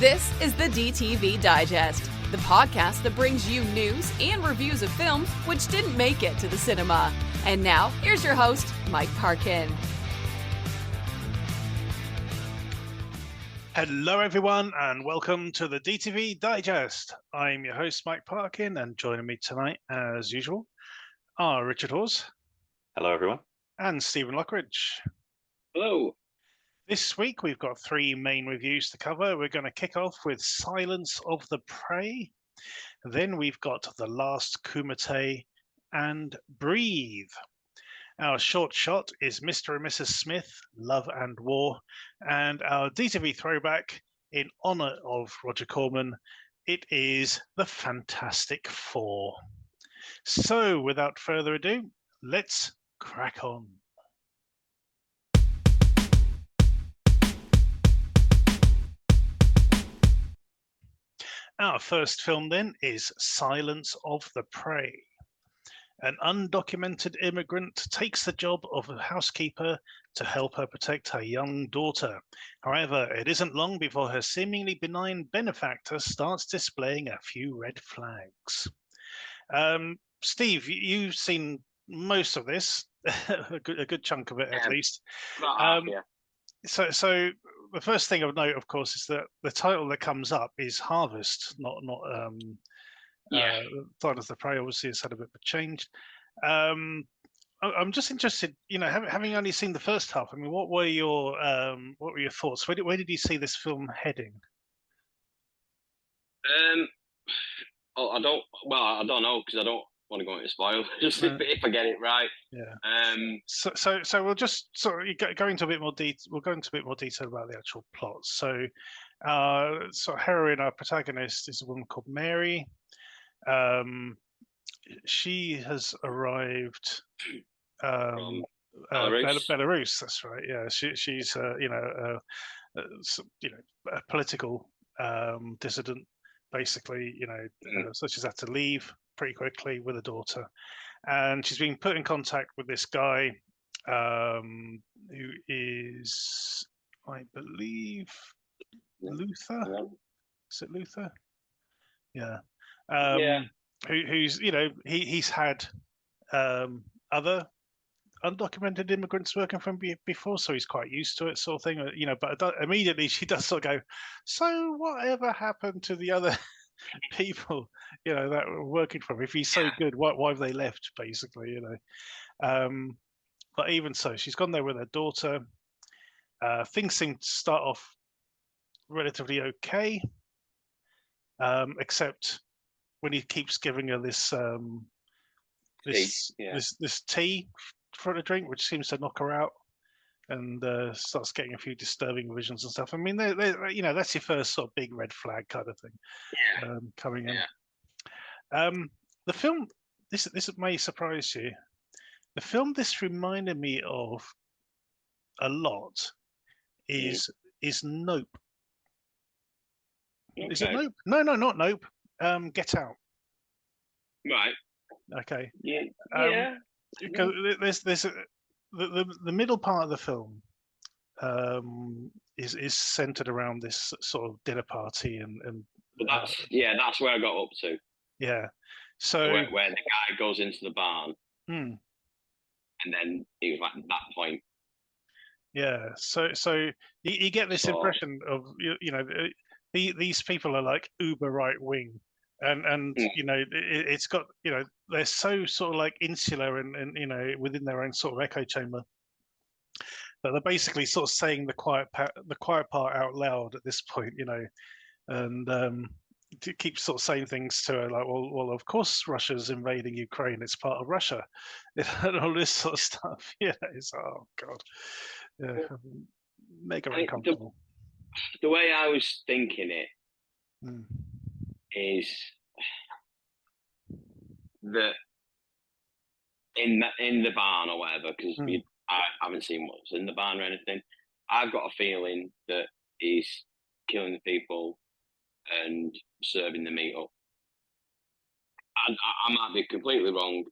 This is the DTV Digest, the podcast that brings you news and reviews of films which didn't make it to the cinema. And now, here's your host, Mike Parkin. Hello, everyone, and welcome to the DTV Digest. I'm your host, Mike Parkin, and joining me tonight, as usual, are Richard Hawes. Hello, everyone. And Stephen Lockridge. Hello. This week, we've got three main reviews to cover. We're going to kick off with Silence of the Prey. Then we've got The Last Kumite and Breathe. Our short shot is Mr. and Mrs. Smith, Love and War. And our DTV Throwback, in honour of Roger Corman, it is The Fantastic Four. So, without further ado, let's crack on. Our first film then is Silence of the Prey. An undocumented immigrant takes the job of a housekeeper to help her protect her young daughter. However, it isn't long before her seemingly benign benefactor starts displaying a few red flags. Steve, you've seen most of this, a good chunk of it at least. So the first thing of note, of course, is that the title that comes up is Harvest, not Silence of the Prey. Obviously, it's had a bit of a change. I'm just interested, having only seen the first half. I mean, what were your thoughts? Where did you see this film heading? I don't know because I don't want to go into spoilers if I get it right. Yeah. So we'll just sort of go into a bit more detail. We'll go into a bit more detail about the actual plot. So, our protagonist is a woman called Mary. She has arrived From Belarus. That's right. Yeah, she's a political dissident, basically. So she's had to leave pretty quickly with a daughter, and she's been put in contact with this guy who is, I believe, Luther. Is it Luther? Yeah. Who's he's had other undocumented immigrants working for him before, so he's quite used to it, sort of thing. But immediately she does sort of go, so whatever happened to the other people that were working for him? If he's so good, why have they left, basically? But even so, she's gone there with her daughter. Things seem to start off relatively okay, except when he keeps giving her this tea for a drink, which seems to knock her out, and starts getting a few disturbing visions and stuff. I mean, that's your first sort of big red flag kind of thing coming in. The film, this may surprise you. The film this reminded me of a lot is Nope. Okay. Is it Nope? No, not Nope. Get Out. Right. Okay. Yeah. Because there's the middle part of the film is centered around this sort of dinner party and that's where I got up to. Yeah. So where the guy goes into the barn, and then he was like at that point. Yeah. So you get this impression of these people are like uber right wing. And it's got they're so sort of like insular and within their own sort of echo chamber that they're basically sort of saying the quiet part out loud at this point, and to keep sort of saying things to her like, well, of course Russia's invading Ukraine, it's part of Russia, and all this sort of stuff. It's god, mega uncomfortable. The way I was thinking it. Is that in the barn or whatever, because I haven't seen what's in the barn or anything. I've got a feeling that he's killing the people and serving the meat up. I might be completely wrong,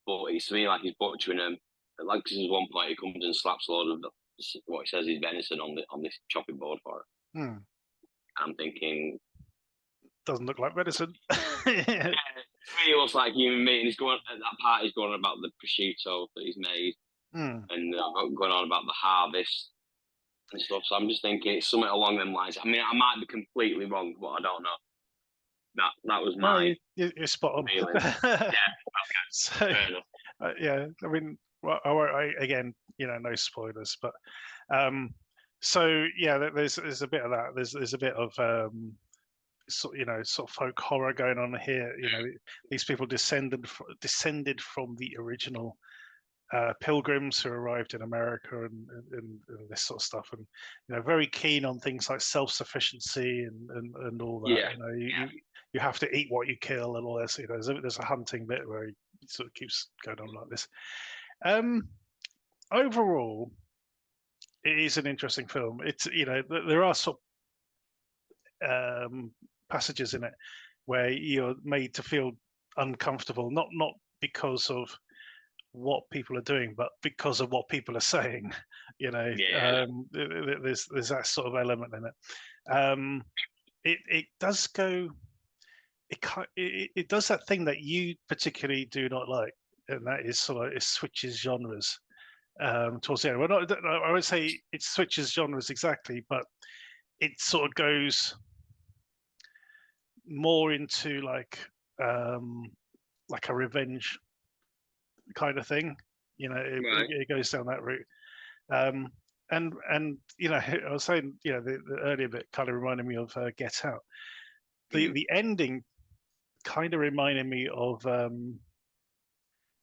but it's to me like he's butchering them. Like, cause there's one point he comes and slaps a load of what he says is venison on this chopping board for it. I'm thinking, doesn't look like medicine. yeah, to me, it looks like human meat. And he's going at that part. He's going on about the prosciutto that he's made, and going on about the harvest and stuff. So I'm just thinking it's something along them lines. I mean, I might be completely wrong, but I don't know. That was my. No, you're spot on. Feeling. Yeah. Okay. So, Fair enough. yeah, I mean, well, again, no spoilers, but so yeah, there's a bit of that. There's a bit of sort of folk horror going on here. These people descended from the original pilgrims who arrived in America and this sort of stuff, and very keen on things like self-sufficiency and all that. Yeah. You have to eat what you kill and all this. There's a hunting bit where he sort of keeps going on like this. Overall, it is an interesting film. It's there are sort of passages in it where you're made to feel uncomfortable, not because of what people are doing, but because of what people are saying. There's that sort of element in it. It does go. It does that thing that you particularly do not like, and that is sort of it switches genres towards the end. Well, I would say it switches genres exactly, but it sort of goes more into like a revenge kind of thing. It goes down that route. And I was saying, the earlier bit kind of reminded me of Get Out. The ending kind of reminded me of the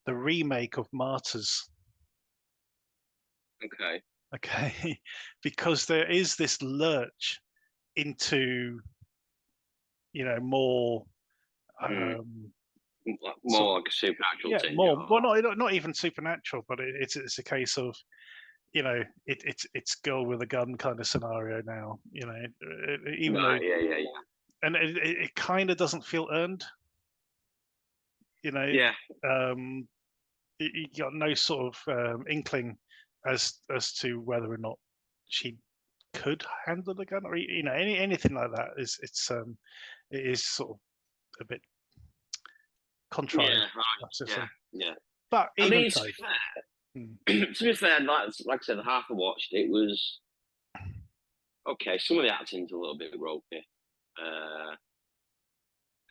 remake of Martyrs. Okay, because there is this lurch into more more like a supernatural thing. Well, not even supernatural, but it's a case of it's girl with a gun kind of scenario now. Even though and it kind of doesn't feel earned. You got no sort of inkling as to whether or not she could handle the gun, or anything like that. It is sort of a bit contrived. Yeah. But I even mean, so, to be fair, like I said, the half I watched, it was okay. Some of the acting's a little bit ropey,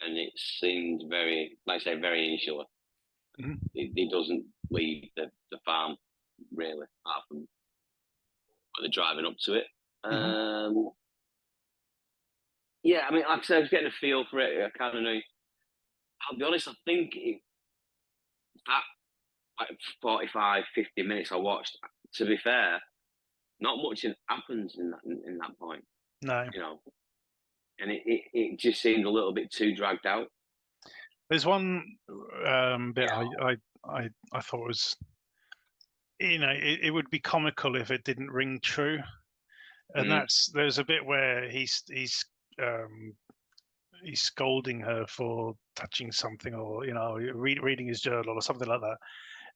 and it seemed very, like I say, very insular. It doesn't leave the farm really, apart from when they're driving up to it. Yeah, I mean, like I said, I was getting a feel for it. I kind of know. I'll be honest, I think that like 45, 50 minutes I watched, to be fair, not much happens in that point. No. And it just seemed a little bit too dragged out. There's one bit I thought was, it would be comical if it didn't ring true, and there's a bit where he's scolding her for touching something, or reading his journal or something like that,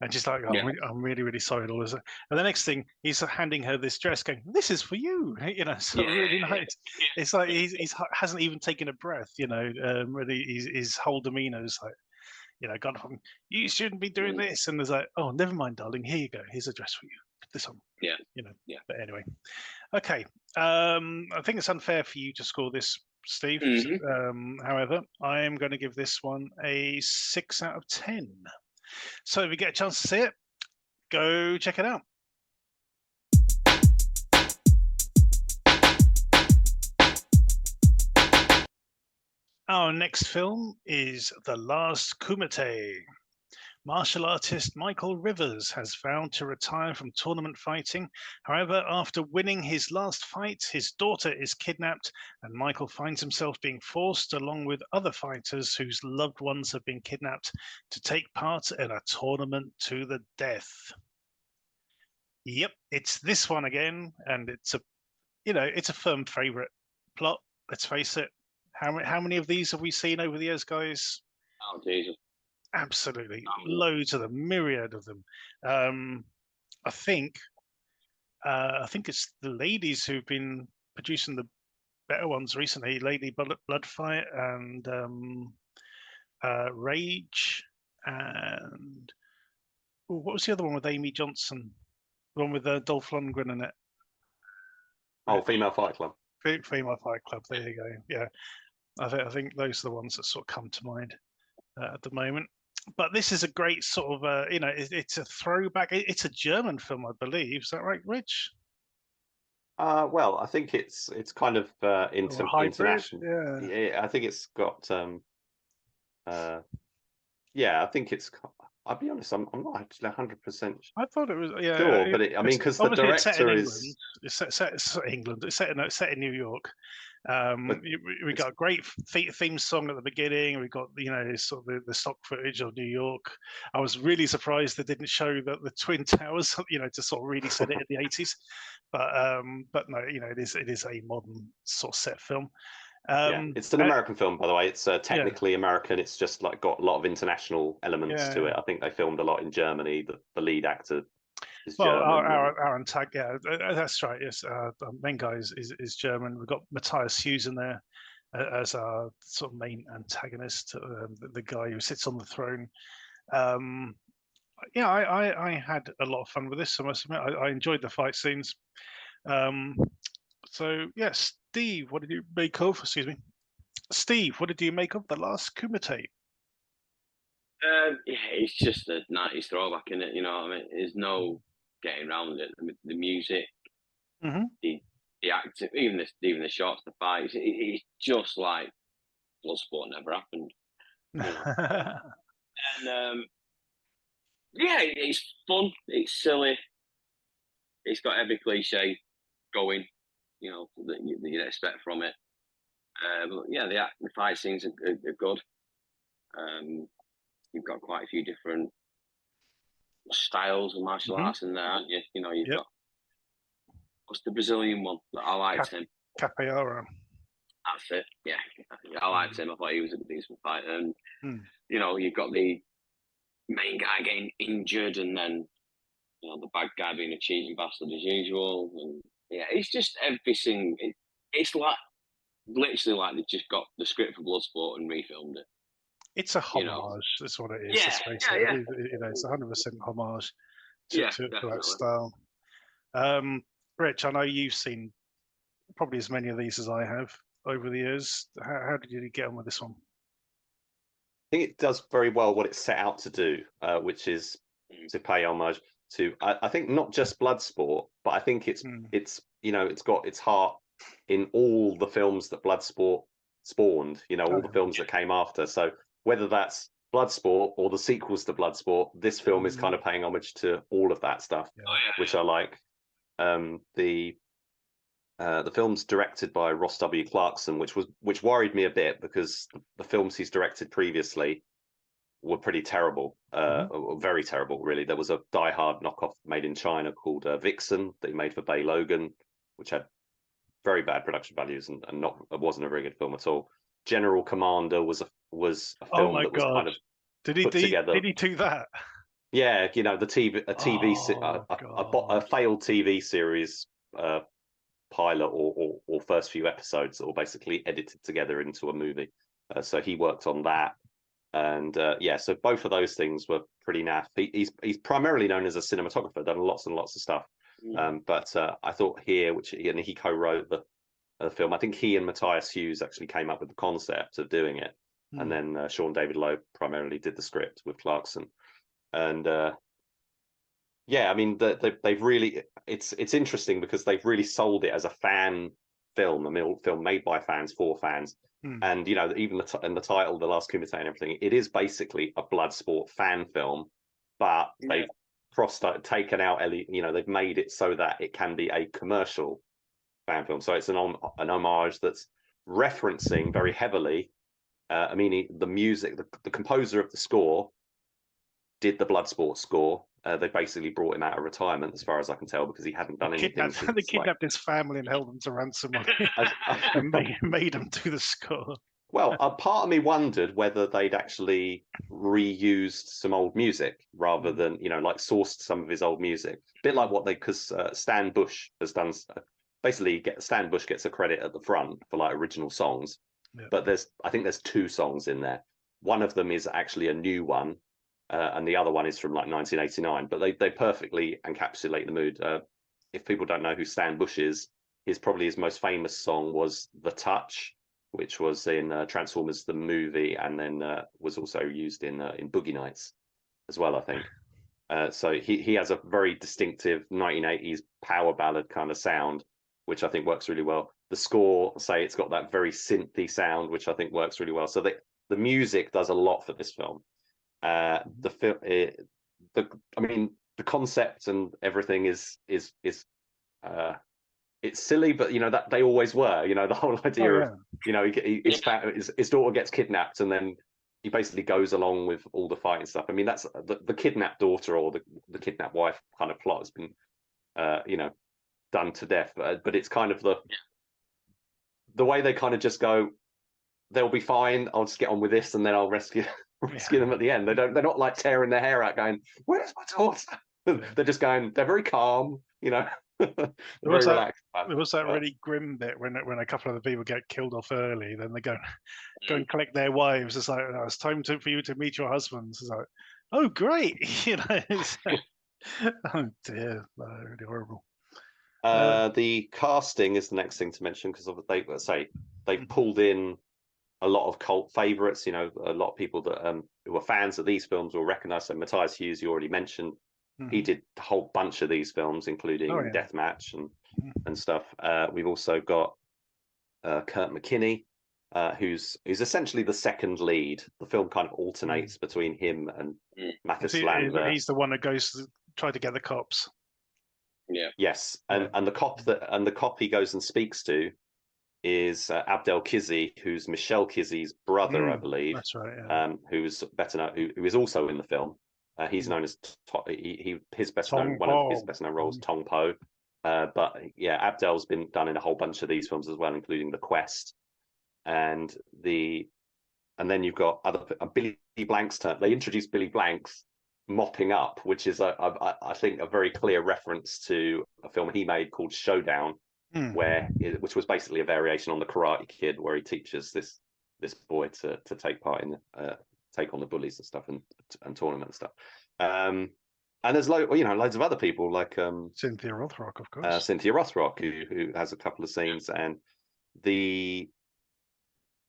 and she's like, I'm really, really sorry, and all this. And the next thing, he's handing her this dress, going, "This is for you," really nice. It's like he's hasn't even taken a breath, really. His whole demeanor is like, God, you shouldn't be doing this, and there's like, oh, never mind, darling, here you go, here's a dress for you, put this on. But anyway, okay. I think it's unfair for you to score this, Steve. However, I am going to give this one a 6 out of 10. So if you get a chance to see it, go check it out. Our next film is The Last Kumite. Martial artist Michael Rivers has vowed to retire from tournament fighting. However, after winning his last fight, his daughter is kidnapped, and Michael finds himself being forced, along with other fighters whose loved ones have been kidnapped, to take part in a tournament to the death. Yep, it's this one again, and it's a firm favorite plot. Let's face it. How many of these have we seen over the years, guys? Oh, Jesus. Absolutely, loads of them, myriad of them. I think it's the ladies who've been producing the better ones recently. Lady Bloodfight and Rage, and what was the other one with Amy Johnson? The one with Dolph Lundgren in it. Oh, Female Fight Club. Female Fight Club. There you go. Yeah, I think those are the ones that sort of come to mind at the moment. But this is a great sort of, it's a throwback. It's a German film, I believe. Is that right, Rich? Well, I think it's kind of international. Yeah. I think it's got. Yeah, I think it's. I'll be honest, I'm not actually 100%. I thought it was sure, but because the director is. It's set in England. It's set in New York. We got a great theme song at the beginning. We got sort of the stock footage of New York. I was really surprised they didn't show the Twin Towers, to sort of really set it in the 80s. But no, it is a modern sort of set film. It's an American film, by the way. It's technically American. It's just like got a lot of international elements to it. I think they filmed a lot in Germany. The lead actor is German. Our antagonist, that's right. Yes, the main guy is German. We've got Matthias Hughes in there as our sort of main antagonist, the guy who sits on the throne. I had a lot of fun with this. I must admit, I enjoyed the fight scenes. So yes. Steve, what did you make of? Excuse me, Steve. What did you make of The Last Kumite? It's just a 90s throwback, in it. There's no getting around it. The music, the acting, even the shots, the fights. It's just like Bloodsport never happened. And it's fun. It's silly. It's got every cliche going. That you'd expect from it. But the fight scenes are good. You've got quite a few different styles of martial arts in there, aren't you? You've got, what's the Brazilian one that I liked him? Capoeira. That's it. Yeah, I liked him. I thought he was a decent fighter. And you've got the main guy getting injured, and then the bad guy being a cheating bastard as usual. And it's just everything. It's like literally like they've just got the script for Bloodsport and refilmed it. It's a homage. That's what it is. It's 100% homage to that style. Rich, I know you've seen probably as many of these as I have over the years. How did you get on with this one? I think it does very well what it set out to do, which is to pay homage to, I think, not just Bloodsport, but I think it's got its heart in all the films that Bloodsport spawned, all the films that came after. So whether that's Bloodsport or the sequels to Bloodsport, this film is kind of paying homage to all of that stuff, which I like. The film's directed by Ross W. Clarkson, which worried me a bit because the films he's directed previously were pretty terrible, very terrible, really. There was a Die Hard knockoff made in China called Vixen that he made for Bay Logan, which had very bad production values and wasn't a very good film at all. General Commander was a film that was kind of put together. Did he do that? Yeah, a failed TV series pilot or first few episodes that were basically edited together into a movie. So he worked on that. And so both of those things were pretty naff. He's primarily known as a cinematographer, done lots and lots of stuff. But I thought here, he co-wrote the film. I think he and Matthias Hughes actually came up with the concept of doing it, and then Sean David Loeb primarily did the script with Clarkson. And they've really it's interesting because they've really sold it as a fan film, a film made by fans for fans. And even the title, The Last Kumite and everything, it is basically a Bloodsport fan film, but they've taken out they've made it so that it can be a commercial fan film. So it's an homage that's referencing very heavily. The music, the composer of the score did the Bloodsport score. They basically brought him out of retirement, as far as I can tell, because he hadn't done anything. They kidnapped his family and held them to ransom and made him do the score. Well, a part of me wondered whether they'd actually reused some old music rather than, sourced some of his old music. A bit like because Stan Bush has done basically Stan Bush gets a credit at the front for like original songs, but I think there's 2 songs in there. One of them is actually a new one, and the other one is from like 1989. But they perfectly encapsulate the mood. If people don't know who Stan Bush is, probably his most famous song was "The Touch," which was in Transformers the movie, and then was also used in Boogie Nights as well, I think. So he has a very distinctive 1980s power ballad kind of sound, which I think works really well. The score, it's got that very synthy sound, which I think works really well. So the music does a lot for this film. The concept and everything is it's silly, but that they always were. The whole idea of his daughter gets kidnapped, and then he basically goes along with all the fighting stuff. I mean, that's the kidnapped daughter or the kidnapped wife kind of plot has been, done to death. But it's kind of the way they kind of just go, they'll be fine. I'll just get on with this, and then I'll rescue them at the end. They're not like tearing their hair out, going, "Where's my daughter?" They're just going. They're very calm, There was that really grim bit when a couple of the people get killed off early, then they go and collect their wives. It's like, it's time for you to meet your husbands. It's like, oh great, oh dear, really horrible. The casting is the next thing to mention, because they've pulled in a lot of cult favorites. A lot of people that who are fans of these films will recognize. So Matthias Hughes, you already mentioned. He did a whole bunch of these films, including Deathmatch and stuff. We've also got Kurt McKinney, who's essentially the second lead. The film kind of alternates between him and Mathis Lander. He's the one that goes to try to get the cops. Yeah. Yes, and the cop he goes and speaks to is Abdel Kizzee, who's Michelle Kizzee's brother, I believe. That's right. Yeah. Who's better known, who is also in the film. He's known as one of his best known roles, Tong Po. But Abdel's been done in a whole bunch of these films as well, including The Quest, and then you've got Billy Blank's turn. They introduced Billy Blank's mopping up, which is I think a very clear reference to a film he made called Showdown, which was basically a variation on The Karate Kid, where he teaches this boy to take part in take on the bullies and stuff and tournament and stuff. And there's loads of other people like Cynthia Rothrock, of course. Cynthia Rothrock, who has a couple of scenes, and the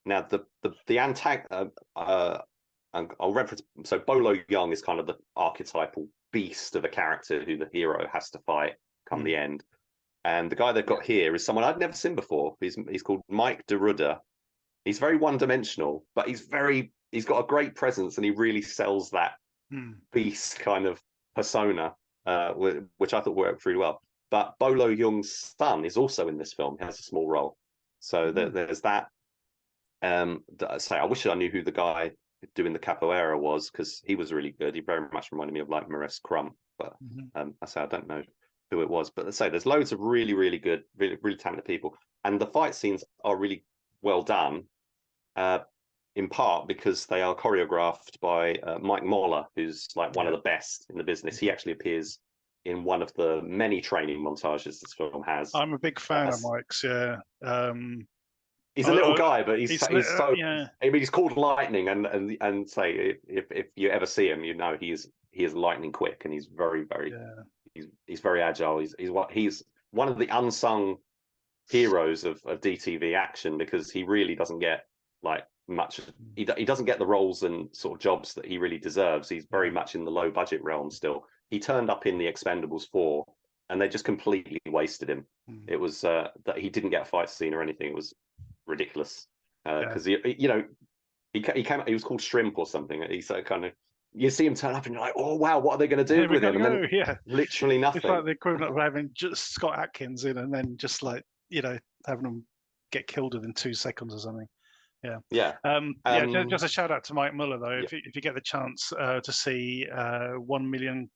antagonist. I'll reference. So Bolo Young is kind of the archetypal beast of a character who the hero has to fight come the end. And the guy they've got here is someone I'd never seen before. He's called Mike DeRuda. He's very one-dimensional, but he's got a great presence, and he really sells that beast kind of persona, which I thought worked really well. But Bolo Young's son is also in this film. He has a small role. So there's that. I wish I knew who the guy doing the capoeira was, because he was really good. He very much reminded me of like Maurice Crump, but I don't know who it was. But there's loads of really, really good, really, really talented people, and the fight scenes are really well done. In part because they are choreographed by Mike Moller, who's like one of the best in the business. He actually appears in one of the many training montages this film has. I'm a big fan of Mike's. Yeah, he's a little guy, but he's so. Yeah. I mean, he's called Lightning, and say if you ever see him, he is lightning quick, and he's very he's very agile. He's one of the unsung heroes of DTV action, because he really doesn't get like much. He doesn't get the roles and sort of jobs that he really deserves. He's very much in the low budget realm still. He turned up in the Expendables 4, and they just completely wasted him. It was that he didn't get a fight scene or anything. It was ridiculous because he came. He was called Shrimp or something. He's kind of, you see him turn up and you're like, oh wow, what are they going to do with him? And then literally nothing. It's like the equivalent of having just Scott Adkins in, and then just like having them get killed within 2 seconds or something. Just a shout out to Mike Muller though. If you get the chance to see 1 million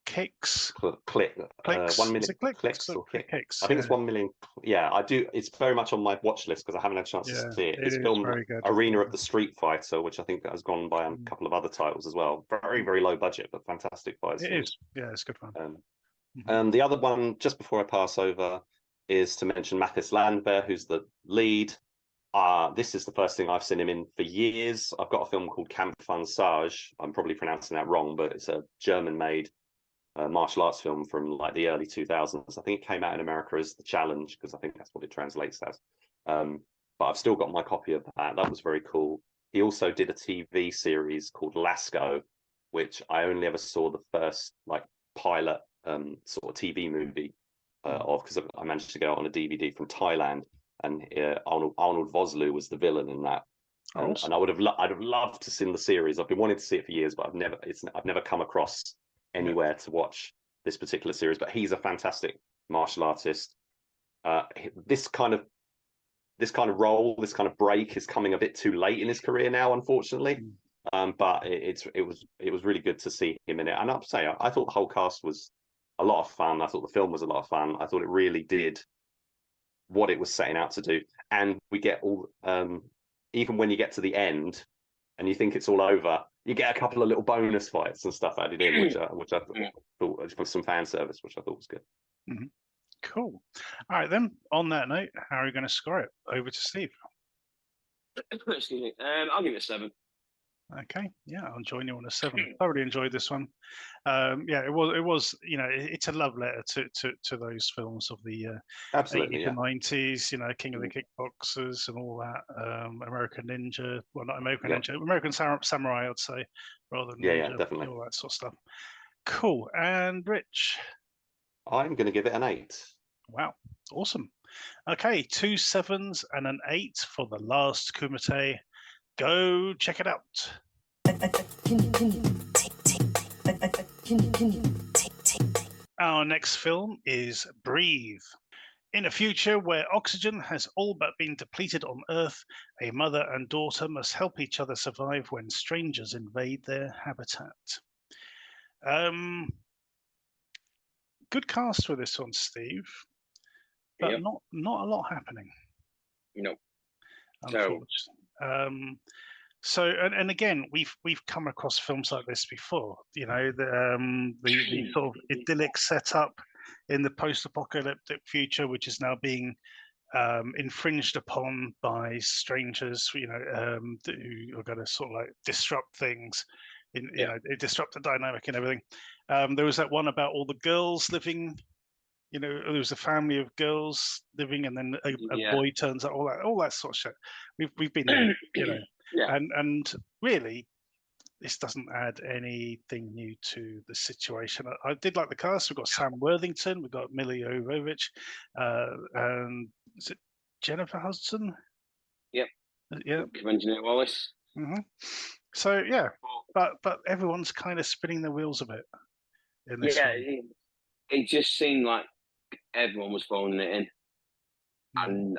clicks. 1 million clicks or kicks. I think it's 1 million. Yeah, I do. It's very much on my watch list because I haven't had a chance to see it. It's filmed Arena of the Street Fighter, which I think has gone by a couple of other titles as well. Very, very low budget, but fantastic fights. It is. Yeah, it's good fun. And the other one, just before I pass over, is to mention Mathis Landwehr, who's the lead. This is the first thing I've seen him in for years. I've got a film called Kampfansage. I'm probably pronouncing that wrong, but it's a German-made martial arts film from like the early 2000s. I think it came out in America as The Challenge, because I think that's what it translates as. But I've still got my copy of that. That was very cool. He also did a TV series called LASKO, which I only ever saw the first like pilot sort of TV movie of, because I managed to get it on a DVD from Thailand, and Arnold Vosloo was the villain in that. And I'd have loved to see the series. I've been wanting to see it for years, but I've never come across anywhere to watch this particular series. But he's a fantastic martial artist. This kind of role, this kind of break is coming a bit too late in his career now, unfortunately. But it was really good to see him in it. And I'll say, I thought the whole cast was a lot of fun. I thought the film was a lot of fun. I thought it really did what it was setting out to do. And we get all, even when you get to the end and you think it's all over, you get a couple of little bonus fights and stuff added in, which I thought was some fan service, which I thought was good. Mm-hmm. Cool. All right, then. On that note, how are you going to score it? Over to Steve. Excuse me. I'll give it a 7. Okay. Yeah, I'll join you on a 7. I really enjoyed this one. Yeah, it was. You know, it's a love letter to those films of the absolutely 80s and 90s. You know, King of the Kickboxers and all that. American Ninja. Well, not American Ninja. American Samurai, I'd say, rather than Ninja, definitely all that sort of stuff. Cool. And Rich. I'm going to give it an 8. Wow, awesome. Okay, 2 7s and an 8 for The Last Kumite. Go check it out. Our next film is Breathe. In a future where oxygen has all but been depleted on Earth, a mother and daughter must help each other survive when strangers invade their habitat. Good cast for this one, Steve, but not a lot happening. No. Unfortunately. So, and again, we've come across films like this before. You know, the sort of idyllic setup in the post-apocalyptic future, which is now being infringed upon by strangers. You know, who are going to sort of like disrupt things. You know, disrupt the dynamic and everything. There was that one about all the girls living. You know, there was a family of girls living, and then a boy turns up. All that sort of shit. We've been there. You know. And really, this doesn't add anything new to the situation. I did like the cast. We've got Sam Worthington, we've got Milla Jovovich, and is it Jennifer Hudson? Yep. Yeah. Engineer Wallace. Mm-hmm. So yeah, but everyone's kind of spinning their wheels a bit in this. Yeah, it just seemed like everyone was phoning it in, and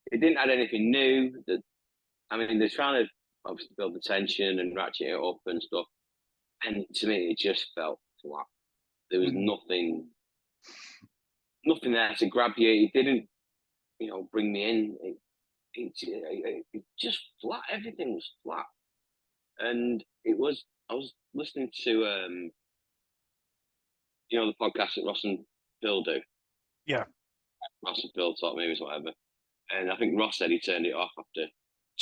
it didn't add anything new. I mean, they're trying to obviously build the tension and ratchet it up and stuff. And to me, it just felt flat. There was nothing there to grab you. It didn't, bring me in. It just flat. Everything was flat. And I was listening to, the podcast that Ross and Phil do. Yeah. Ross and Phil talk movies, whatever. And I think Ross said he turned it off after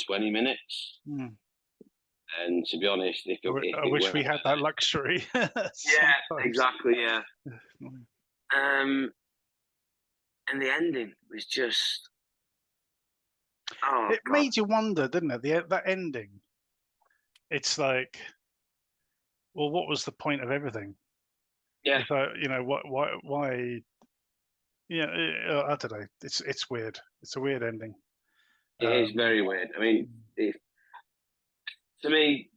20 minutes. And to be honest, I wish we had that luxury. Yeah, exactly. Yeah. And the ending was just. It made you wonder, didn't it? That ending. It's like, well, what was the point of everything? Yeah. So, why? Yeah, I don't know. It's weird. It's a weird ending. It is very weird. I mean, to me,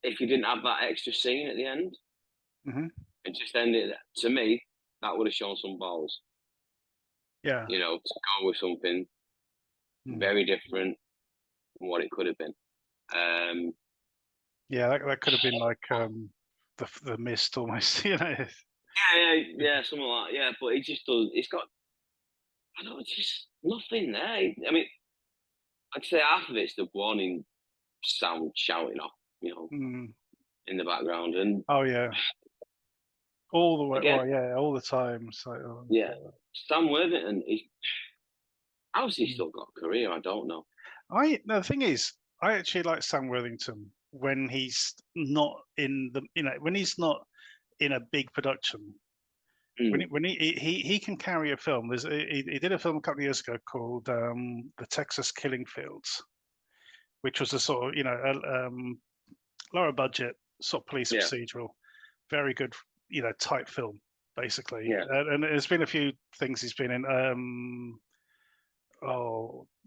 if you didn't have that extra scene at the end, and just end it, to me, that would have shown some balls. Yeah. To go with something very different from what it could have been. Yeah, that could have been like the Mist almost, Yeah, something like that. Yeah, but it just does. It's got, just nothing there. I mean, I'd say half of it's the warning sound shouting off, in the background, and oh yeah, all the way. Again, well, yeah, all the time. So yeah, Sam Worthington is. How's he still got a career? I don't know. No, the thing is, I actually like Sam Worthington when he's not in the, when he's not in a big production. When he can carry a film. He did a film a couple of years ago called The Texas Killing Fields, which was a sort of lower budget sort of police procedural, very good type film basically. Yeah. And there's been a few things he's been in.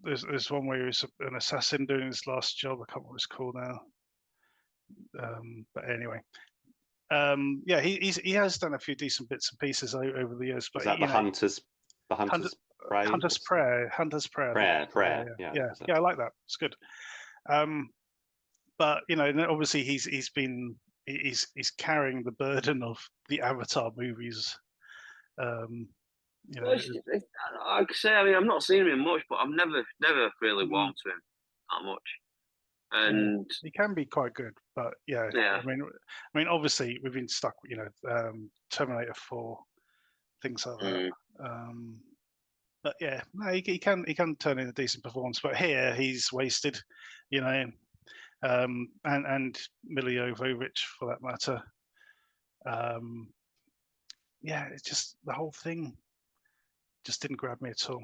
There's one where he was an assassin doing his last job. I can't remember what it's called now. But anyway, he has done a few decent bits and pieces over the years. But is that the Hunter's Prey? Hunter's Prayer. Yeah, I like that. It's good. But obviously he's carrying the burden of the Avatar movies. Like I say, I mean, I've not seen him in much, but I've never really warmed to him that much. And he can be quite good, but I mean, obviously we've been stuck, Terminator 4, things like that. But yeah, no, he can turn in a decent performance. But here he's wasted, and Mila Jovovich for that matter. It's just the whole thing just didn't grab me at all.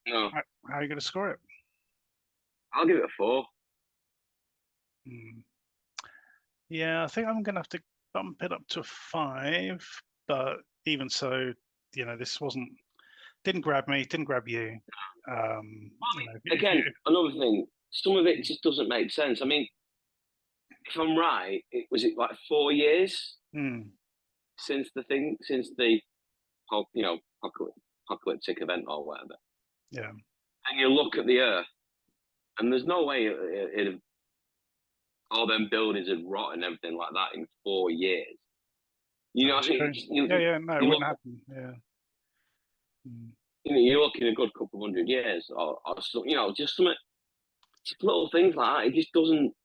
No. How are you going to score it? I'll give it a 4. Yeah, I think I'm going to have to bump it up to 5. But even so, this didn't grab me, didn't grab you. Again, another thing, some of it just doesn't make sense. I mean, if I'm right, was it like 4 years since the whole, apocalyptic event or whatever. Yeah. And you look at the Earth, and there's no way all them buildings had rot and everything like that in 4 years. I think it wouldn't happen. Yeah. You're looking a good couple of 100 years, or just some little things like that. It just doesn't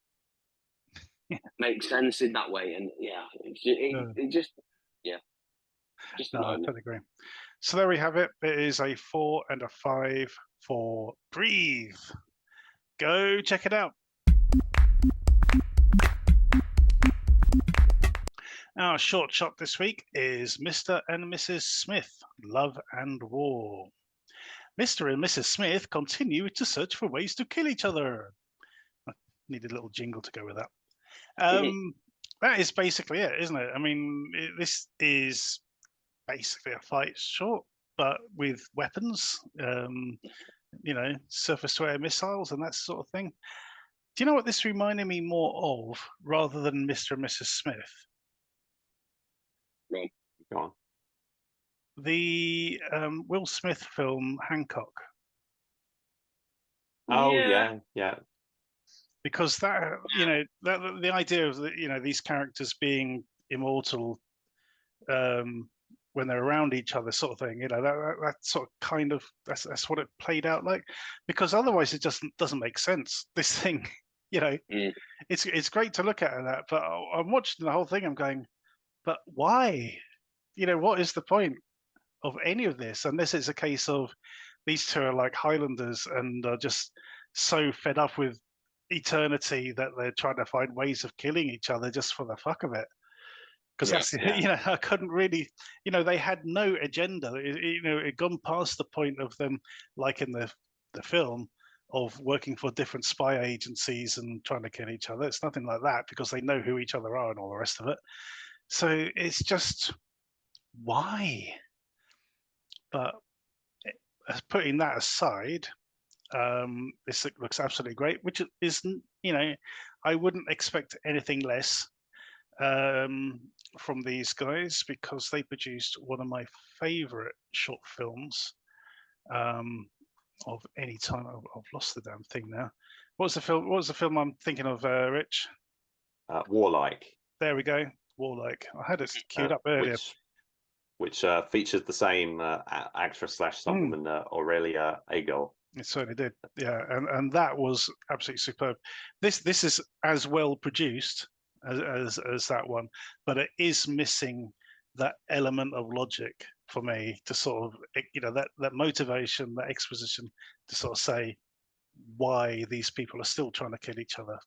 make sense in that way, and it just no, I totally agree. So there we have it. It is a 4 and a 5 for Breathe. Go check it out. Our short shot this week is Mr. and Mrs. Smith, Love and War. Mr. and Mrs. Smith continue to search for ways to kill each other. I needed a little jingle to go with that. That is basically it, isn't it? I mean, this is basically a fight short, but with weapons, surface-to-air missiles and that sort of thing. Do you know what this reminded me more of, rather than Mr. and Mrs. Smith? Right. Go on. The Will Smith film Hancock. Oh yeah. Because that the idea of these characters being immortal when they're around each other, sort of thing. That sort of kind of that's what it played out like. Because otherwise, it just doesn't make sense. This thing, it's great to look at that, but I'm watching the whole thing. I'm going, but why? What is the point of any of this? Unless it's a case of these two are like Highlanders and are just so fed up with eternity that they're trying to find ways of killing each other just for the fuck of it. Because I couldn't really, they had no agenda. It had gone past the point of them, like in the film, of working for different spy agencies and trying to kill each other. It's nothing like that, because they know who each other are and all the rest of it. So it's just, why? But putting that aside, this looks absolutely great, which is, I wouldn't expect anything less from these guys, because they produced one of my favorite short films of any time. I've lost the damn thing now. What was the film I'm thinking of, Rich? Warlike. There we go. Warlike. I had it queued up earlier. Which features the same actress / stuntwoman, Aurelia Agel. It certainly did, yeah, and that was absolutely superb. This is as well produced as that one, but it is missing that element of logic for me to sort of, that motivation, that exposition to sort of say why these people are still trying to kill each other,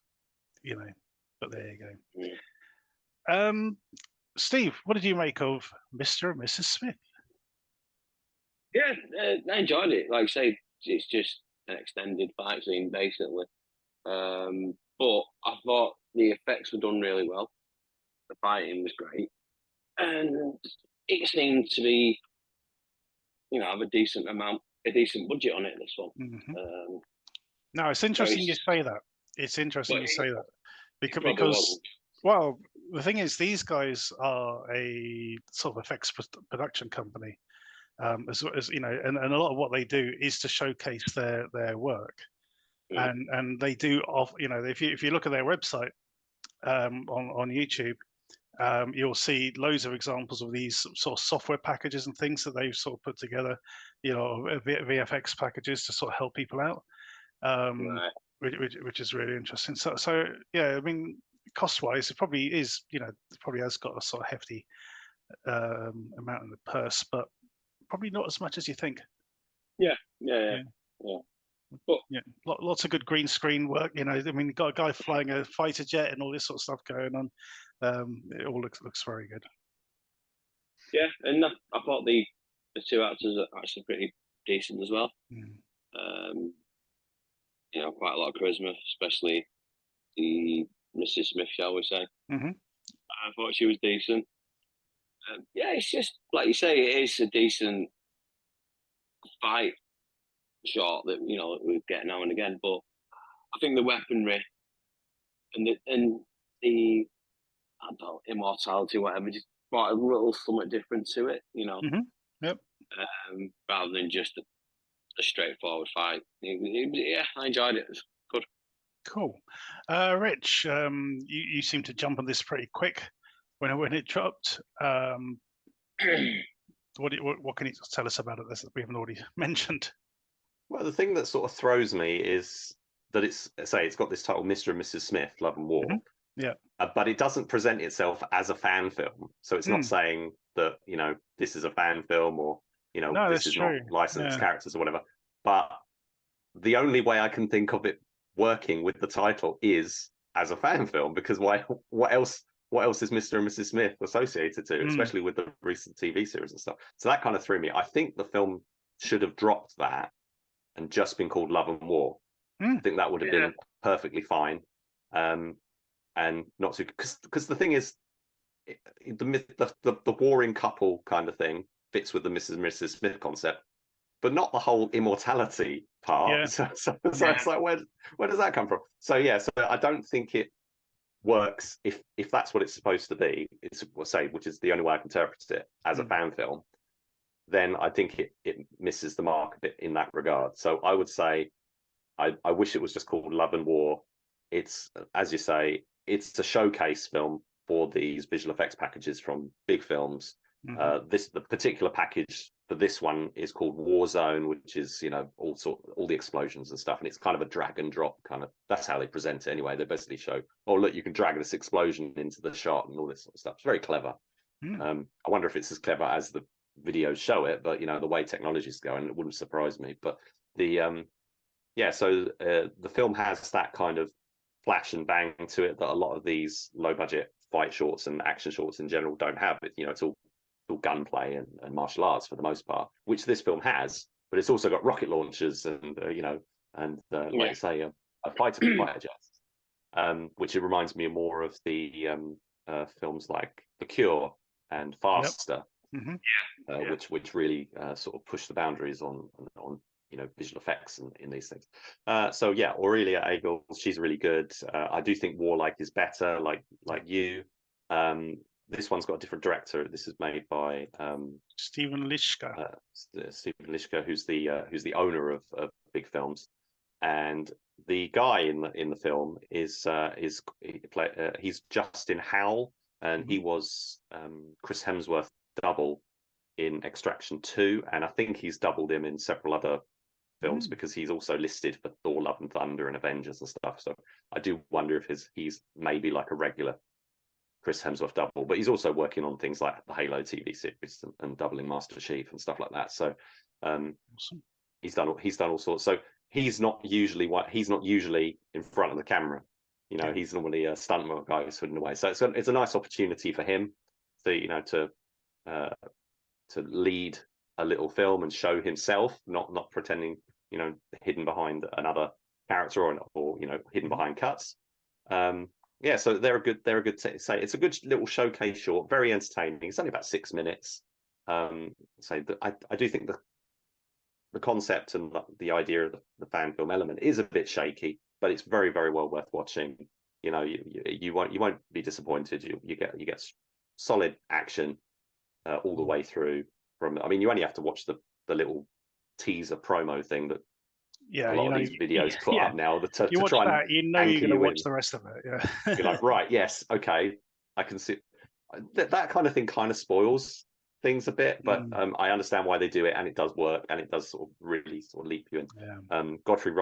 But there you go. Yeah. Steve, what did you make of Mr. and Mrs. Smith? Yeah, I enjoyed it. Like I say, it's just an extended fight scene, basically. But I thought the effects were done really well. The fighting was great. And it seemed to be, have a decent budget on it, this one. Mm-hmm. No, it's interesting you say that. It's interesting you say that. Because well, the thing is, these guys are a sort of effects production company. As and a lot of what they do is to showcase their work, and they do if you look at their website on YouTube, you'll see loads of examples of these sort of software packages and things that they've sort of put together, VFX packages to sort of help people out, which is really interesting. So yeah, I mean, cost-wise, it probably is, it probably has got a sort of hefty amount in the purse, but probably not as much as you think. Yeah. But lots of good green screen work. I mean, you got a guy flying a fighter jet and all this sort of stuff going on. It all looks very good. Yeah, and I thought the two actors are actually pretty decent as well. Quite a lot of charisma, especially the Mrs. Smith, shall we say? Mm-hmm. I thought she was decent. It's just like you say, it is a decent fight shot that that we get now and again. But I think the weaponry and the immortality, whatever, just brought a little something different to it. Mm-hmm. Yep. Rather than just a straightforward fight. I enjoyed it. It was good. Cool. Rich, you seem to jump on this pretty quick when it dropped. What can you tell us about it that we haven't already mentioned? Well, the thing that sort of throws me is that it's got this title, Mr. and Mrs. Smith, Love and War. Mm-hmm. Yeah. But it doesn't present itself as a fan film. So it's not saying that, this is a fan film or, this is not licensed characters or whatever. But the only way I can think of it working with the title is as a fan film, because what else is Mr. and Mrs. Smith associated to, especially with the recent TV series and stuff. So that kind of threw me. I think the film should have dropped that and just been called Love and War. I think that would have been perfectly fine. And not to, because the thing is, the warring couple kind of thing fits with the Mrs. and Mrs. Smith concept, but not the whole immortality part. Yeah. So it's like, where does that come from? So I don't think it works if that's what it's supposed to be. Which is the only way I can interpret it as a fan film. Then I think it misses the mark a bit in that regard. So I would say, I wish it was just called Love and War. It's, as you say, it's a showcase film for these visual effects packages from big films. The particular package for this one is called Warzone, which is all the explosions and stuff, and it's kind of a drag and drop kind of. That's how they present it anyway. They basically show, oh look, you can drag this explosion into the shot and all this sort of stuff. It's very clever. I wonder if it's as clever as the videos show it, but the way technology's going, it wouldn't surprise me. But the the film has that kind of flash and bang to it that a lot of these low budget fight shorts and action shorts in general don't have. It's all gunplay and martial arts for the most part, which this film has, but it's also got rocket launchers and like I say, a fighter jets, which it reminds me more of the films like The Cure and Faster, which really sort of push the boundaries on visual effects in these things. Aurelia Agel, she's really good. I do think Warlike is better, like you. This one's got a different director. This is made by Stephen Lischka. Stephen Lischka, who's the owner of big films, and the guy in the film is he's Justin Howell, and he was Chris Hemsworth double in Extraction 2, and I think he's doubled him in several other films because he's also listed for Thor: Love and Thunder and Avengers and stuff. So I do wonder if he's maybe like a regular Chris Hemsworth double, but he's also working on things like the Halo TV series and doubling Master Chief and stuff like that. So Awesome. he's done all sorts. So he's not usually in front of the camera. You know, he's normally a stuntman guy who's hidden away. So it's a nice opportunity for him to lead a little film and show himself, not pretending, you know, hidden behind another character or you know, hidden behind cuts. Yeah, so they're a good say. It's a good little showcase short, very entertaining. It's only about 6 minutes. So I do think the concept and the idea of the fan film element is a bit shaky, but it's very, very well worth watching. You know, you won't be disappointed. You get solid action all the way through. I mean, you only have to watch the little teaser promo thing that a lot of these videos put up now to try that, and you know, you're going to watch the rest of it. Yeah, you're like, right, yes, okay, I can see that kind of thing. Kind of spoils things a bit, but I understand why they do it, and it does work, and it does sort of really sort of leap you in. Yeah. Godfrey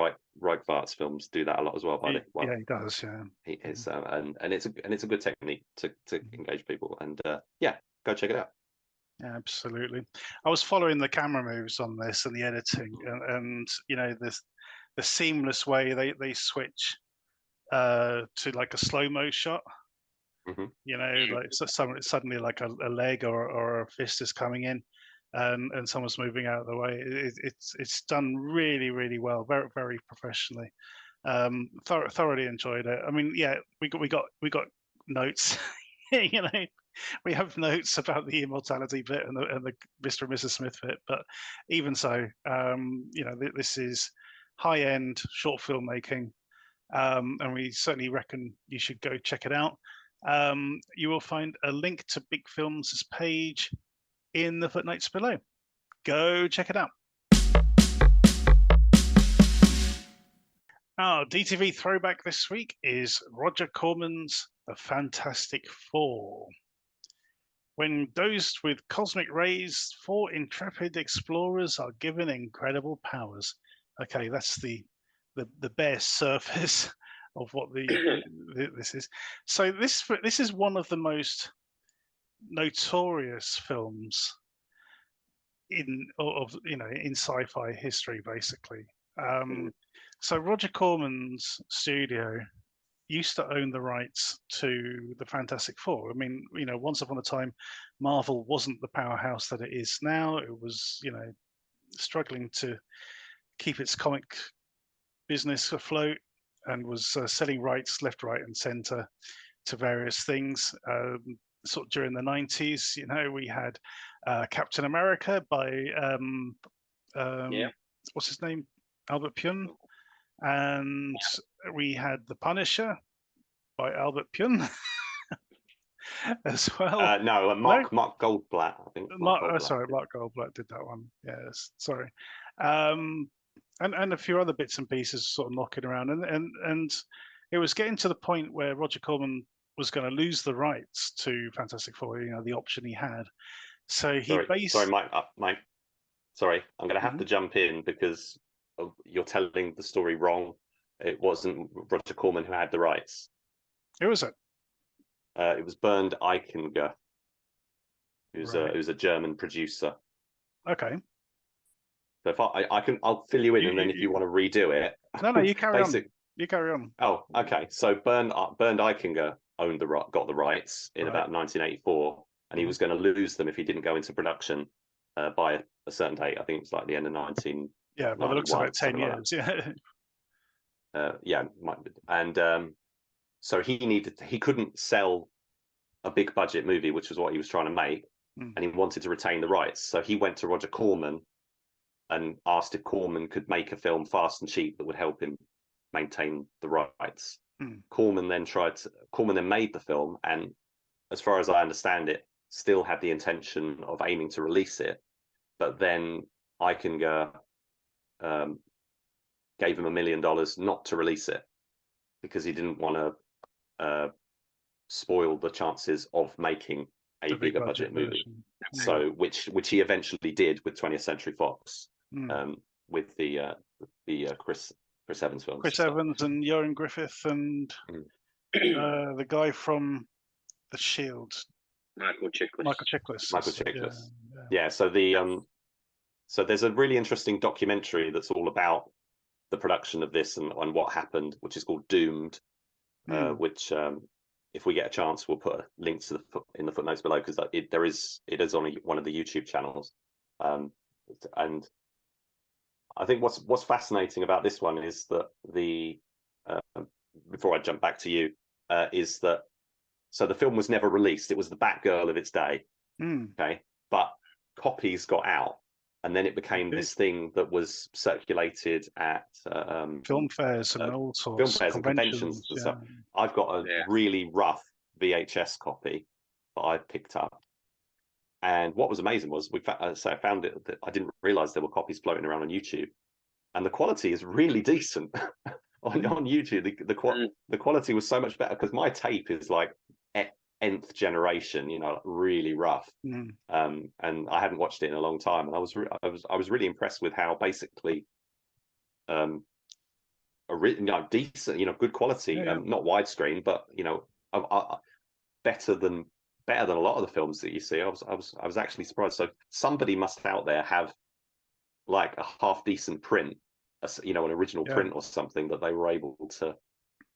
Reichvart's films do that a lot as well. Yeah, he does. Yeah, he is, and it's a good technique to engage people, and yeah, go check it out. Absolutely. I was following the camera moves on this and the editing, and you know, the seamless way they switch to like a slow-mo shot. You know, like suddenly like a leg or a fist is coming in, and someone's moving out of the way. It's done really, really well, very, very professionally. Thoroughly enjoyed it. I mean, yeah, we got notes. You know, we have notes about the immortality bit and the Mr. and Mrs. Smith bit, but even so, you know, this is high-end short filmmaking, and we certainly reckon you should go check it out. You will find a link to Big Films' page in the footnotes below. Go check it out. Our DTV throwback this week is Roger Corman's The Fantastic Four. When dosed with cosmic rays, 4 intrepid explorers are given incredible powers. Okay, that's the bare surface of what this is. So this is one of the most notorious films in sci-fi history, basically. So Roger Corman's studio used to own the rights to the Fantastic Four. I mean, you know, once upon a time, Marvel wasn't the powerhouse that it is now. It was, you know, struggling to keep its comic business afloat and was selling rights left, right, and center to various things. Sort of during the 90s, you know, we had Captain America by what's his name, Albert Pyun, and we had The Punisher by Albert Pyun as well. No, Mark Goldblatt, I think. Mark Goldblatt did that one. Yes, sorry. And a few other bits and pieces sort of knocking around, and it was getting to the point where Roger Corman was going to lose the rights to Fantastic Four, you know, the option he had. So he Sorry, Mike. Sorry, I'm going to have to jump in because you're telling the story wrong. It wasn't Roger Corman who had the rights. Who was it? It was Bernd Eichinger, who's a German producer. Okay. So if I'll fill you in, and then if you want to redo it. No, you carry on. You carry on. Oh, okay. So Bernd Eichinger got the rights in about 1984, and he was going to lose them if he didn't go into production by a certain date. I think it was like the end of 19. Yeah, well, it looks like 10 years. Yeah. Might be. And so he couldn't sell a big budget movie, which was what he was trying to make, and he wanted to retain the rights. So he went to Roger Corman and asked if Corman could make a film fast and cheap that would help him maintain the rights. Corman then made the film, and as far as I understand it, still had the intention of aiming to release it, but then Eichinger gave him $1 million not to release it because he didn't want to spoil the chances of making a bigger budget movie. So which he eventually did with 20th Century Fox, with the Chris Evans films. Chris Evans and Johan Griffith and the guy from the Shield. Michael Chiklis. Michael Chiklis. Yeah. So so there's a really interesting documentary that's all about the production of this and what happened, which is called Doomed, which if we get a chance, we'll put a link to in the footnotes below, because it is on one of the YouTube channels. And I think what's fascinating about this one is that before I jump back to you, is that so the film was never released. It was the Batgirl of its day, okay, but copies got out. And then it became this thing that was circulated at film fairs and all sorts, film fairs and conventions and stuff. I've got a really rough VHS copy that I picked up, and what was amazing was I found it. I didn't realize there were copies floating around on YouTube, and the quality is really decent on YouTube. The quality was so much better, because my tape is like nth generation, really rough. And I hadn't watched it in a long time, and I was really impressed with how basically decent, good quality, not widescreen, but better than a lot of the films that you see. I was actually surprised. So somebody must out there have like a half decent print, an original print or something that they were able to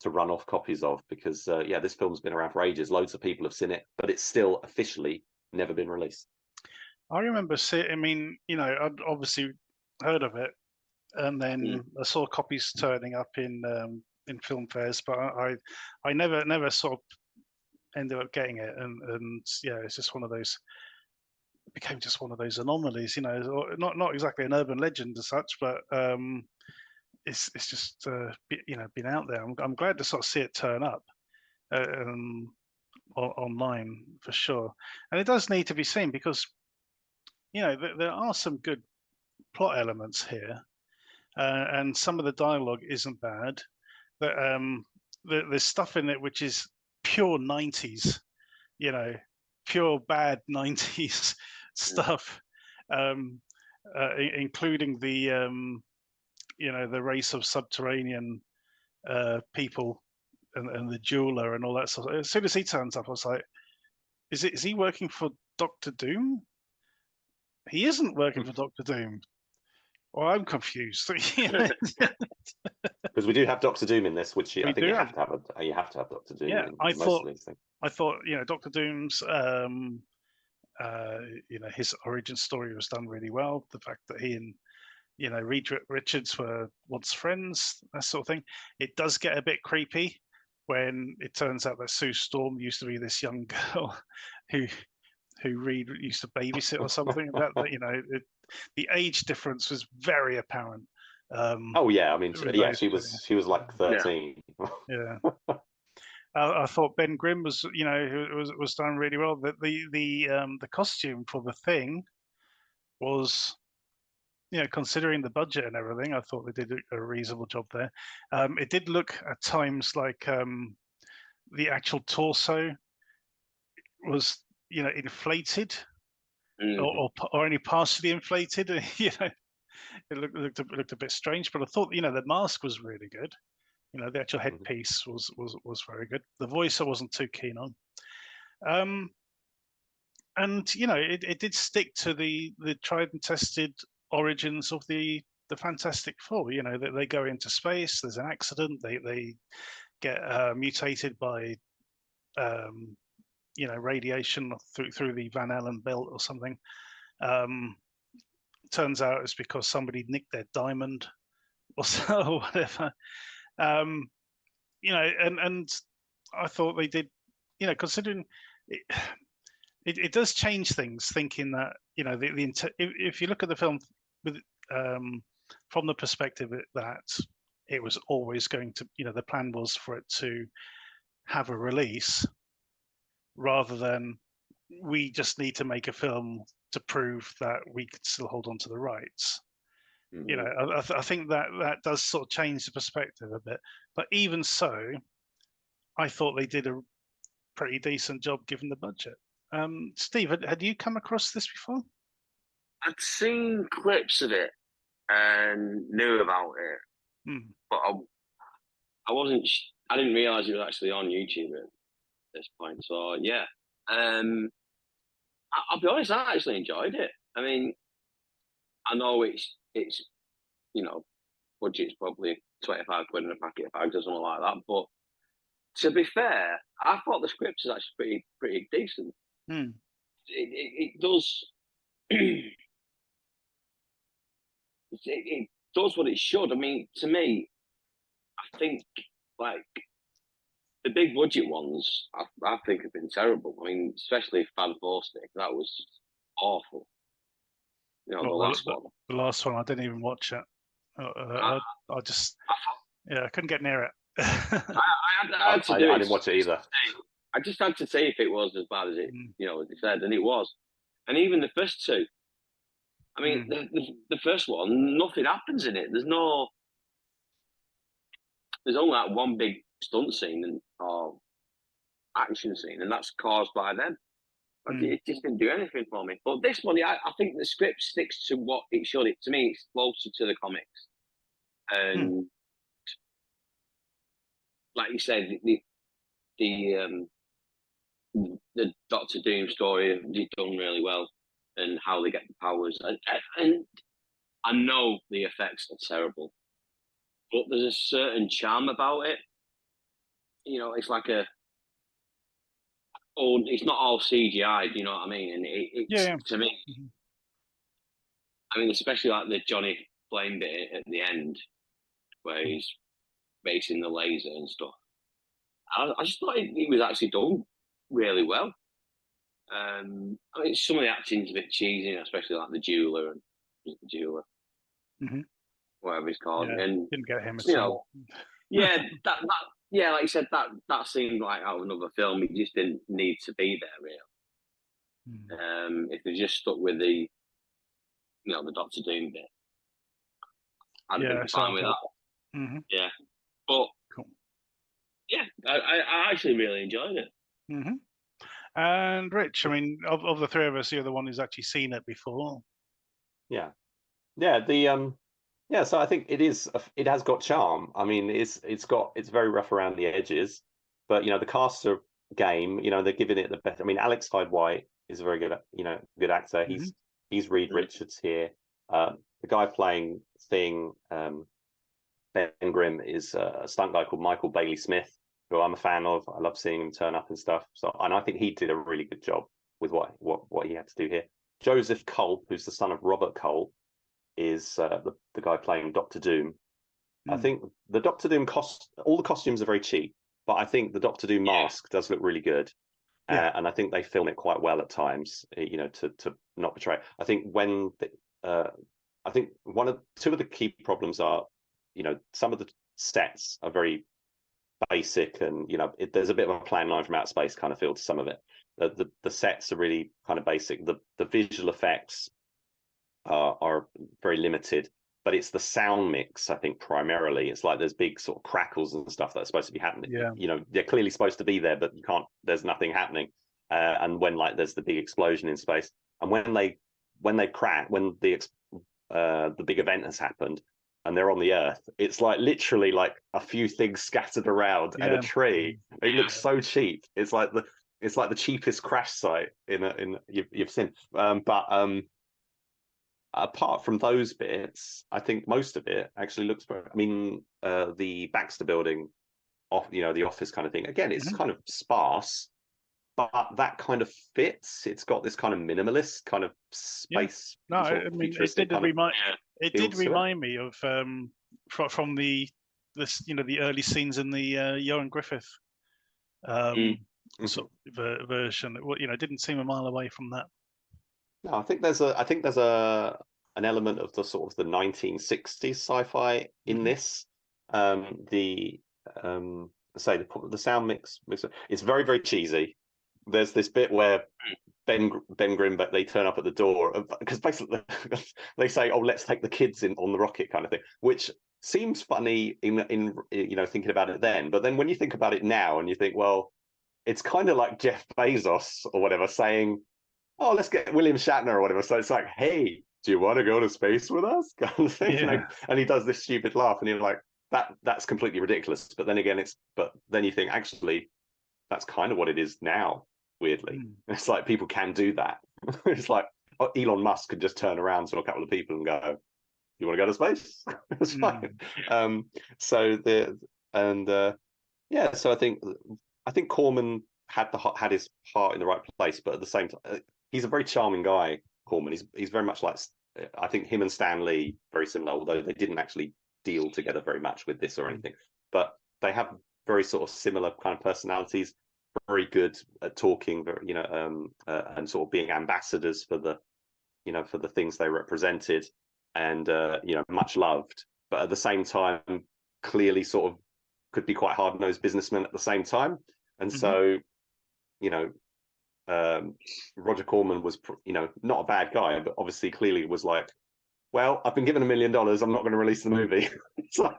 run off copies of, because this film's been around for ages. Loads of people have seen it, but it's still officially never been released. I remember I'd obviously heard of it, and then I saw copies turning up in film fairs, but I never sort of ended up getting it, and it's just one of those. It became just one of those anomalies, not exactly an urban legend as such, but it's just been out there. I'm glad to sort of see it turn up online for sure, and it does need to be seen, because there are some good plot elements here, and some of the dialogue isn't bad. But there's stuff in it which is pure 90s, pure bad 90s stuff, including the the race of subterranean people and the jeweler and all that sort of. As soon as he turns up, I was like, is he working for Doctor Doom? He isn't working for Doctor Doom. Well, I'm confused. Because we do have Doctor Doom in this, which I think you have to have Doctor Doom. Yeah, in I most of these things. thought Doctor Doom's his origin story was done really well. The fact that he and Reed Richards were once friends, that sort of thing. It does get a bit creepy when it turns out that Sue Storm used to be this young girl who Reed used to babysit or something. The age difference was very apparent. Oh yeah, I mean, she was like 13. Yeah. I thought Ben Grimm was was done really well. The costume for the Thing was, considering the budget and everything, I thought they did a reasonable job there. It did look at times like the actual torso was, inflated, or only partially inflated. It looked a bit strange, but I thought, the mask was really good. The actual headpiece was very good. The voice I wasn't too keen on. And it did stick to the tried and tested origins of the Fantastic Four. That they go into space. There's an accident. They get mutated by radiation through the Van Allen belt or something. Turns out it's because somebody nicked their diamond or so, or whatever. And I thought they did, considering it does change things, thinking that if you look at the film with from the perspective that it was always going to, the plan was for it to have a release, rather than we just need to make a film to prove that we could still hold on to the rights. I think that does sort of change the perspective a bit. But even so, I thought they did a pretty decent job given the budget. Steve, had you come across this before? I'd seen clips of it and knew about it, but I didn't realise it was actually on YouTube. this point. So yeah, I'll be honest, I actually enjoyed it. I mean, I know it's budget's probably 25 quid in a packet of bags or something like that, but to be fair, I thought the script was actually pretty decent. It does it does what it should. I mean, to me, I think like the big budget ones, I think have been terrible. I mean, especially Fan Stick, that was awful. The last one. The last one, I didn't even watch it. I couldn't get near it. I didn't watch it either. I just had to see if it was as bad as it, as they said, and it was. And even the first two, I mean, the first one, nothing happens in it. There's only like one big stunt scene or action scene, and that's caused by them. It just didn't do anything for me. But this one, I think the script sticks to what it should. To me, it's closer to the comics. And like you said, the Doctor Doom story is done really well, and how they get the powers. And I know the effects are terrible, but there's a certain charm about it. It's like it's not all CGI. Do you know what I mean? And it's to me. I mean, especially like the Johnny Flame bit at the end, where he's facing the laser and stuff. I just thought it was actually done really well. I mean, some of the acting's a bit cheesy, especially like the jeweler whatever he's called. Yeah, and didn't get him at all. Yeah, that like you said, that seemed like out of another film. It just didn't need to be there, really. If they just stuck with the Doctor Doom bit, I'd be fine with that. Yeah, but cool. Yeah, I actually really enjoyed it. And Rich, I mean, of the three of us, you're the one who's actually seen it before. Yeah. So I think it has got charm. I mean, it's very rough around the edges, but the cast are game. They're giving it the best. I mean, Alex Hyde White is a very good, good actor. He's Reed Richards here. The guy playing Thing, Ben Grimm, is a stunt guy called Michael Bailey Smith, who I'm a fan of. I love seeing him turn up and stuff. And I think he did a really good job with what he had to do here. Joseph Culp, who's the son of Robert Culp, is the guy playing Doctor Doom. I think the Doctor Doom all the costumes are very cheap, but I think the Doctor Doom mask does look really good. And I think they film it quite well at times, to not betray. I think two of the key problems are, some of the sets are very basic, and there's a bit of a plan line from outer space kind of feel to some of it. The sets are really kind of basic. The visual effects are very limited, but it's the sound mix, I think, primarily. It's like there's big sort of crackles and stuff that's supposed to be happening. They're clearly supposed to be there, but there's nothing happening. And when there's the big explosion in space, and when they crack, when the big event has happened and they're on the Earth, it's like literally like a few things scattered around and a tree. It looks so cheap. It's like the cheapest crash site you've seen. Apart from those bits, I think most of it actually looks very. I mean, the Baxter building, the office kind of thing. Again, it's kind of sparse, but that kind of fits. It's got this kind of minimalist kind of space. No, I mean, it did remind me of from the early scenes in the Johan Griffith sort of version. It didn't seem a mile away from that. No, I think there's an element of the sort of the 1960s sci-fi in this. The sound mix, it's very, very cheesy. There's this bit where Ben Grimm, they turn up at the door because basically they say, "Oh, let's take the kids in on the rocket," kind of thing, which seems funny in thinking about it then. But then when you think about it now, and you think, well, it's kind of like Jeff Bezos or whatever saying, "Oh, let's get William Shatner," or whatever. So it's like, "Hey, do you want to go to space with us?" kind of thing. And he does this stupid laugh, and you're like, that's completely ridiculous. But then again, but then you think, actually, that's kind of what it is now. Weirdly, it's like people can do that. It's like Elon Musk could just turn around to a couple of people and go, "You want to go to space?" It's fine. So so I think Corman had his heart in the right place, but at the same time, he's a very charming guy. Corman, he's very much like, I think him and Stan Lee very similar, although they didn't actually deal together very much with this or anything. But they have very sort of similar kind of personalities. Very good at talking, and sort of being ambassadors for the, for the things they represented, and much loved. But at the same time, clearly sort of could be quite hard-nosed businessmen at the same time. And so, Roger Corman was, not a bad guy, but obviously clearly was like, well, I've been given $1 million. I'm not going to release the movie. It's like,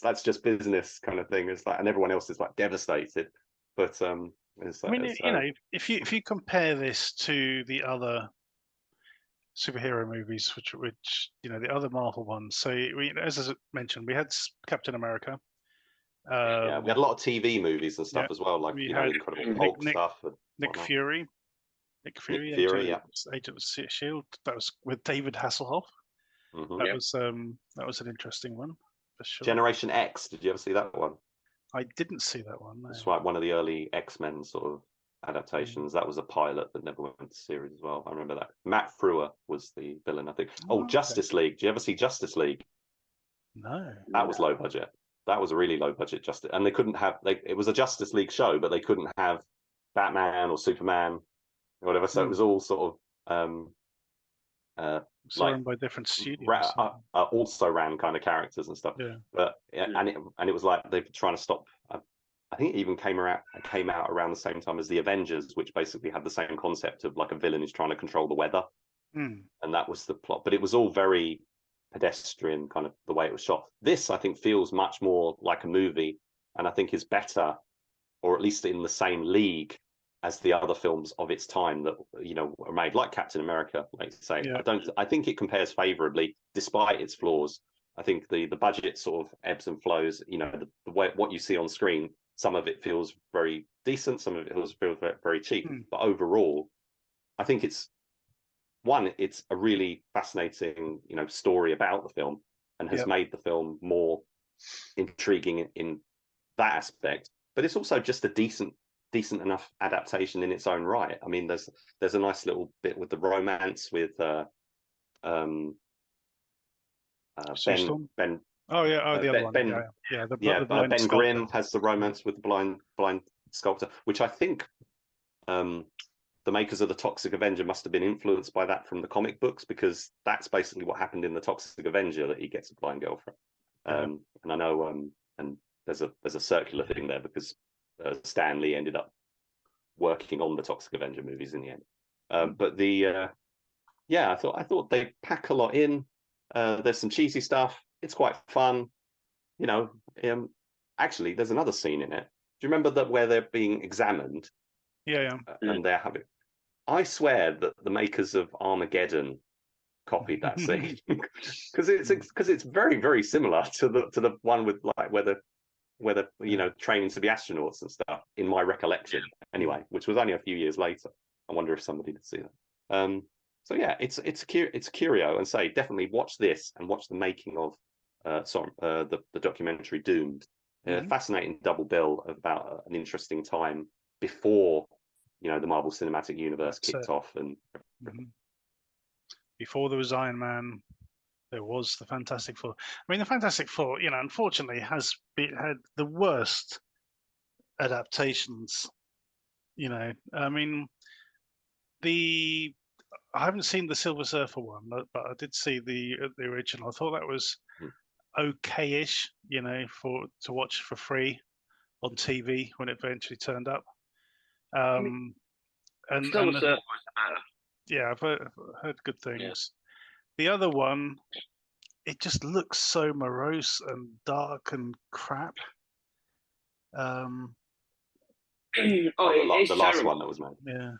that's just business kind of thing. It's like, and everyone else is like devastated. But if you compare this to the other superhero movies, which the other Marvel ones. So as I mentioned, we had Captain America. We had a lot of TV movies and stuff as well, like Incredible Hulk stuff. Nick Fury, Agent of Shield. That was with David Hasselhoff. That was an interesting one for sure. Generation X. Did you ever see that one? I didn't see that one. No. It's like one of the early X-Men sort of adaptations. That was a pilot that never went to series as well. I remember that. Matt Frewer was the villain, I think. Justice League. Do you ever see Justice League? No. That was low budget. That was a really low budget and they couldn't have. It was a Justice League show, but they couldn't have Batman or Superman or whatever. So it was all sort of run by different studios. Also ran kind of characters and stuff. Yeah. But and it was like they were trying to stop. I think it even came out around the same time as the Avengers, which basically had the same concept of like a villain is trying to control the weather, and that was the plot. But it was all very pedestrian, kind of the way it was shot. This, I think, feels much more like a movie, and I think is better, or at least in the same league as the other films of its time that were made, like Captain America. Like you say, I think it compares favorably despite its flaws. I think the budget sort of ebbs and flows. The way what you see on screen. Some of it feels very decent, some of it feels very, very cheap. But overall, I think it's a really fascinating, story about the film, and has made the film more intriguing in that aspect. But it's also just a decent enough adaptation in its own right. I mean, there's a nice little bit with the romance with Ben. Oh yeah, the other one. Ben Grimm has the romance with the blind sculptor, which I think the makers of the Toxic Avenger must have been influenced by that from the comic books, because that's basically what happened in the Toxic Avenger, that he gets a blind girlfriend. And I know, and there's a circular thing there, because Stan Lee ended up working on the Toxic Avenger movies in the end. But I thought they pack a lot in. There's some cheesy stuff. It's quite fun, actually, there's another scene in it. Do you remember that where they're being examined? Yeah. And they're having. I swear that the makers of Armageddon copied that scene, because it's very, very similar to the one with like where the training to be astronauts and stuff. In my recollection, anyway, which was only a few years later. I wonder if somebody did see that. So yeah, it's a curio, and say definitely watch this and watch the making of. The documentary Doomed. Fascinating double bill about an interesting time before the Marvel Cinematic Universe kicked off, and before there was Iron Man, there was the Fantastic Four. I mean, the Fantastic Four, unfortunately, had the worst adaptations. I mean, I haven't seen the Silver Surfer one, but I did see the original. I thought that was okay-ish, to watch for free on TV when it eventually turned up. And Silver Surfer was better. Yeah, I've heard good things. Yeah. The other one, it just looks so morose and dark and crap. The last one that was made. Yeah.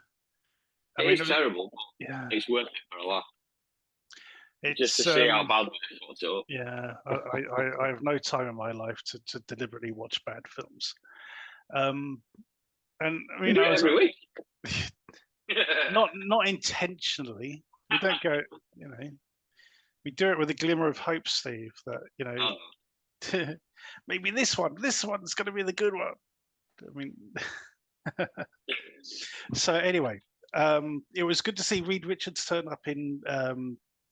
It's terrible, but yeah, it's worth it for a laugh. Just to see how bad they fucked it up. Yeah, I have no time in my life to deliberately watch bad films. And I You mean, do it every week. not intentionally. We don't go, we do it with a glimmer of hope, Steve, that maybe this one's going to be the good one. I mean, so anyway, it was good to see Reed Richards turn up in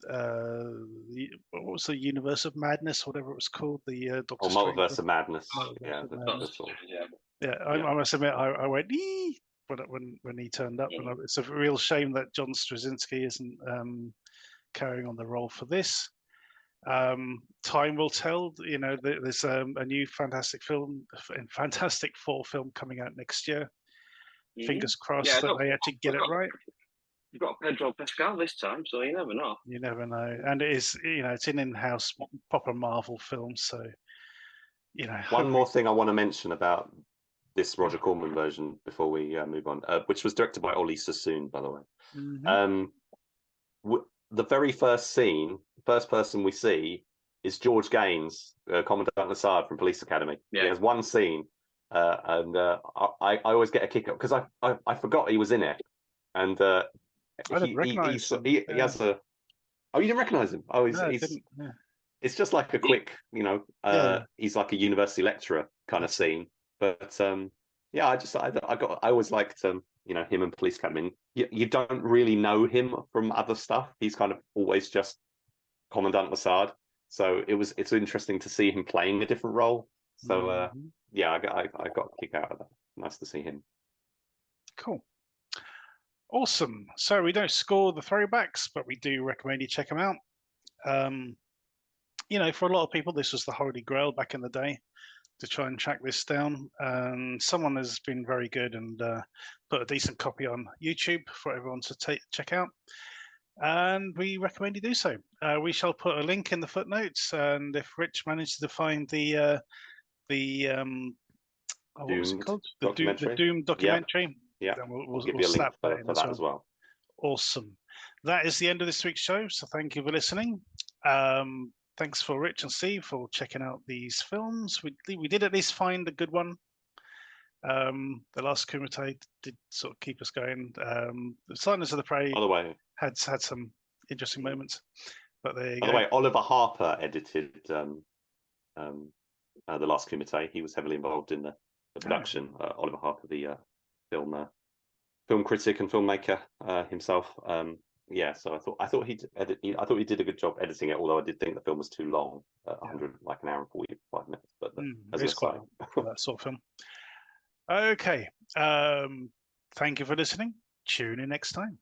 what was the Universe of Madness, whatever it was called, the Doctor Strange. Multiverse of Madness. I must admit, I went when he turned up, and it's a real shame that John Straczynski isn't carrying on the role for this. Time will tell. There's a new Fantastic Four film coming out next year. Fingers crossed that they actually get it right. You've got Pedro Pascal this time, so you never know. You never know, and it is, it's an in-house proper Marvel film, so One more thing I want to mention about this Roger Corman version before we move on, which was directed by Ollie Sassoon, by the way. The very first scene, first person we see is George Gaines, Commandant Lassard from Police Academy. Yeah. He has one scene, and I always get a kick up because I forgot he was in it, and I didn't recognize him. He has a. Oh, you didn't recognize him? Oh, it's just like a quick, he's like a university lecturer kind of scene. But I always liked him and Police Academy. You don't really know him from other stuff. He's kind of always just Commandant Lassard. So it's interesting to see him playing a different role. So I got a kick out of that. Nice to see him. Cool. Awesome. So we don't score the throwbacks, but we do recommend you check them out. For a lot of people, this was the holy grail back in the day, to try and track this down. And someone has been very good and put a decent copy on YouTube for everyone to check out. And we recommend you do so. We shall put a link in the footnotes, and if Rich manages to find what was it called? The Doom documentary. Yeah, then we'll give you a link slap for in that as well. Awesome. That is the end of this week's show. So thank you for listening. Thanks for Rich and Steve for checking out these films. We did at least find a good one. The Last Kumite did sort of keep us going. The Silence of the Prey, by the way, had some interesting moments. But there you go. By the way, Oliver Harper edited The Last Kumite. He was heavily involved in the production. Oliver Harper, the film critic and filmmaker himself. So I thought he did a good job editing it. Although I did think the film was too long, 100 like an hour and 45 minutes. But it's quite that sort of film. Okay, thank you for listening. Tune in next time.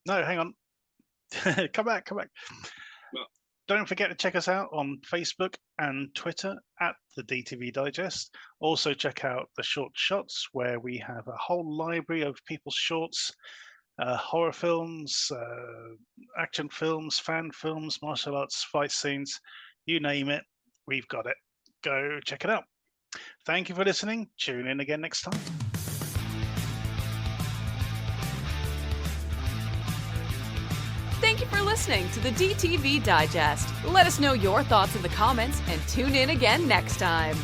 No, hang on. Come back. Well, don't forget to check us out on Facebook and Twitter at the DTV Digest. Also check out the Short Shots, where we have a whole library of people's shorts, horror films, action films, fan films, martial arts, fight scenes, you name it, we've got it. Go check it out. Thank you for listening. Tune in again next time. Thank you for listening to the DTV Digest. Let us know your thoughts in the comments and tune in again next time.